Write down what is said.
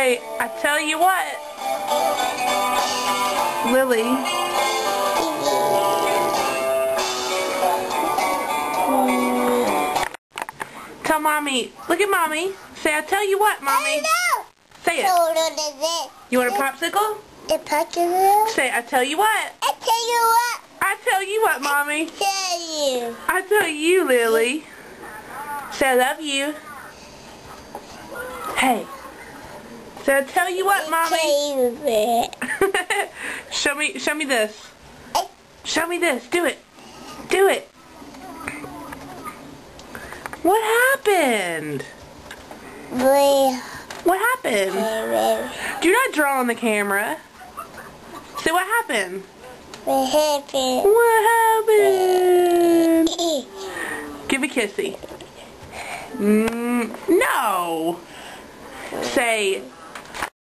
Say, I tell you what. Lily. Tell Mommy. Look at Mommy. Say, I tell you what, Mommy. Say it. You want a popsicle? A popsicle? Say, I tell you what. I tell you what. I tell you what, Mommy. Tell you. I tell you, Lily. Say, I love you. Hey. Say, I tell you what, Mommy. Show me this. Show me this. Do it. Do it. What happened? What happened? Do not draw on the camera. Say, what happened? What happened? What happened? Give a kissy. No. Say,